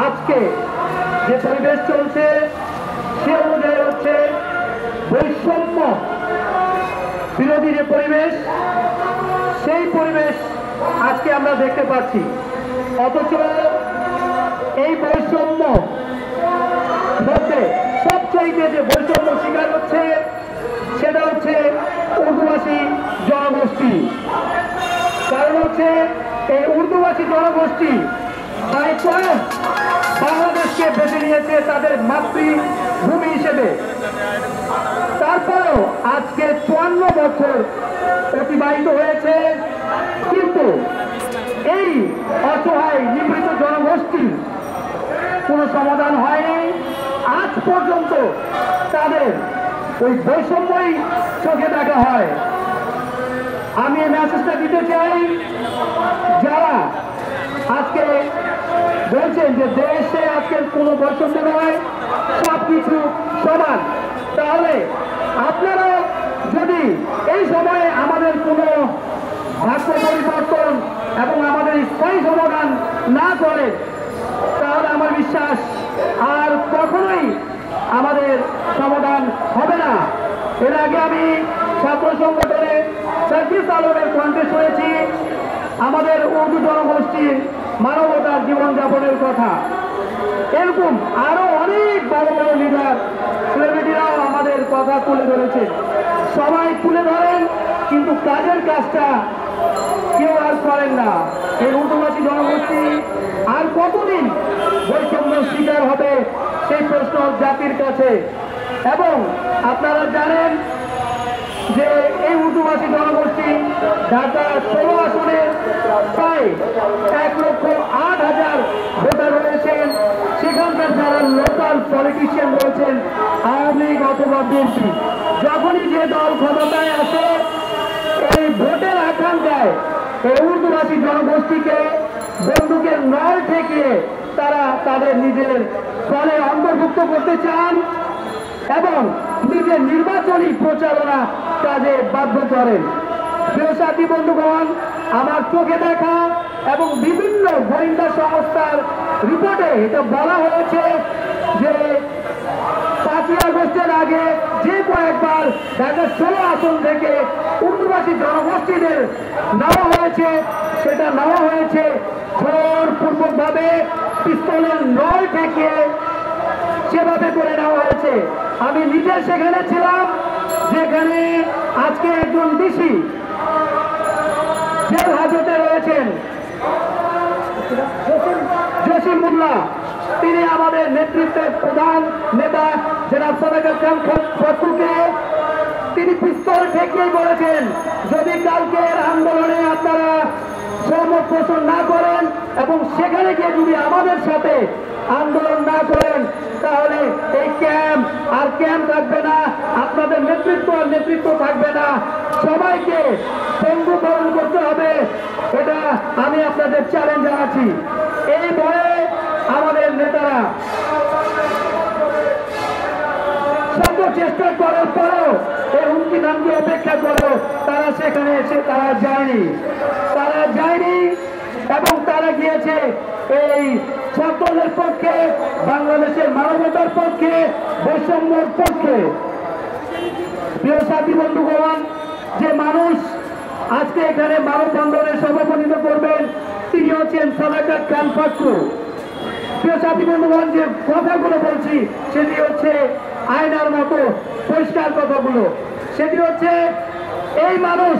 আজকে যে পরিবেশ চলছে সে অনুযায়ী হচ্ছে বৈষম্য বিরোধী যে পরিবেশ, সেই পরিবেশ আজকে আমরা দেখতে পাচ্ছি। অথচ এই বৈষম্য মধ্যে সবচাইতে যে বৈষম্য শিকার হচ্ছে সেটা হচ্ছে উর্দুভাষী জনগোষ্ঠী। কারণ হচ্ছে এই উর্দুভাষী জনগোষ্ঠী বাংলাদেশকে বেছে নিয়েছে তাদের মাতৃভূমি হিসেবে। তারপরেও আজকে 54 বছর অতিবাহিত হয়েছে, কিন্তু এই অসহায় নিপীড়িত জনগোষ্ঠীর কোনো সমাধান হয়নি। আজ পর্যন্ত তাদের ওই বৈষম্যই চোখে দেখা হয়। আমি এই মেসেজটা দিতে চাই, যারা আজকে বলছেন যে দেশে আজকের কোনো বৈষম্য নয়, সবকিছু সমান, তাহলে আপনারা যদি এই সময়ে আমাদের কোনো ভাগ্য পরিবর্তন এবং আমাদের স্থায়ী সমাধান না করে, তাহলে আমার বিশ্বাস আর কখনোই আমাদের সমাধান হবে না। এর আগে আমি ছাত্র সংগঠনে সার্ভিস আলমের কণ্ঠে শুনেছি আমাদের উর্দু জনগোষ্ঠীর মানবতার জীবনযাপনের কথা। এরকম আরো অনেক বড় বড় লিডার সেলিব্রিটিরাও আমাদের কথা তুলে ধরেছে। সবাই তুলে ধরেন, কিন্তু কাজের কাজটা কেউ আর করেন না। এই উর্দুভাষী জনগোষ্ঠী আর কতদিন বৈষম্যের শিকার হবে সেই প্রশ্ন জাতির কাছে। এবং আপনারা জানেন যে এই উর্দুভাষী জনগোষ্ঠী ঢাকা 16 আসনে প্রায় 1,08,000 ভোটার রয়েছেন। সেখানকার যারা লোকাল পলিটিশিয়ান রয়েছেন, আওয়ামী লীগ অথবা বিএনপি, যখনই যে দল ক্ষমতায় আসে এই ভোটের আকাঙ্ক্ষায় এই উর্দুভাষী জনগোষ্ঠীকে বন্দুকের নল ঠেকিয়ে তারা তাদের নিজের দলে অন্তর্ভুক্ত করতে চান এবং নিজের নির্বাচনী প্রচারণা কাজে বাধ্য করেন। প্রিয় সাথী বন্ধুগণ, আমার চোখে দেখা এবং বিভিন্ন গোয়েন্দা সংস্থার রিপোর্টে এটা বলা হয়েছে যে 5ই আগস্টের আগে যে কয়েকবার ঢাকা 16 আসন থেকে উর্দুভাষী জনগোষ্ঠীদের নেওয়া হয়েছে, সেটা নেওয়া হয়েছে জোরপূর্বকভাবে পিস্তলের নল থেকে সেভাবে করে নেওয়া হয়েছে। আমি নিজে সেখানে ছিলাম, যেখানে আজকে একজন ডিসি জেল হাজতে রয়েছেন, জসিমুল্লাহ, তিনি আমাদের নেতৃত্বের প্রধান নেতা জনাব সাদাকাত খান ফখরুলকে তিনি পিস্তল ঠেকিয়ে বলেছেন, যদি কালকের আন্দোলনে আপনারা সহমত পোষণ না করেন এবং সেখানে গিয়ে যদি আমাদের সাথে আন্দোলন না করেন, তাহলে এই ক্যাম্প আর ক্যাম্প থাকবে না, আপনাদের নেতৃত্ব আর নেতৃত্ব থাকবে না, সবাইকে পঙ্গু পালন করতে হবে। এটা আমি আপনাদের চ্যালেঞ্জ জানাচ্ছি। এই ভয়ে আমাদের নেতারা সব চেষ্টা করার পরেও এই হুমকি নামকে অপেক্ষা করো, তারা সেখানে এসে তারা যায়নি এবং তারা গিয়েছে এই ছাত্রদের পক্ষে, বাংলাদেশের মানবতার পক্ষে, বৈষম্যের পক্ষে। প্রিয় সাথী বন্ধুগণ, যে মানুষ আজকে এখানে মানববন্ধনে সভাপতিত্ব করবেন তিনি হচ্ছেন সাদাকাত খান ফখরুল। প্রিয় সাথী বন্ধুগণ, যে কথাগুলো বলছি সেটি হচ্ছে আয়নার মতো পরিষ্কার কথাগুলো। সেটি হচ্ছে এই মানুষ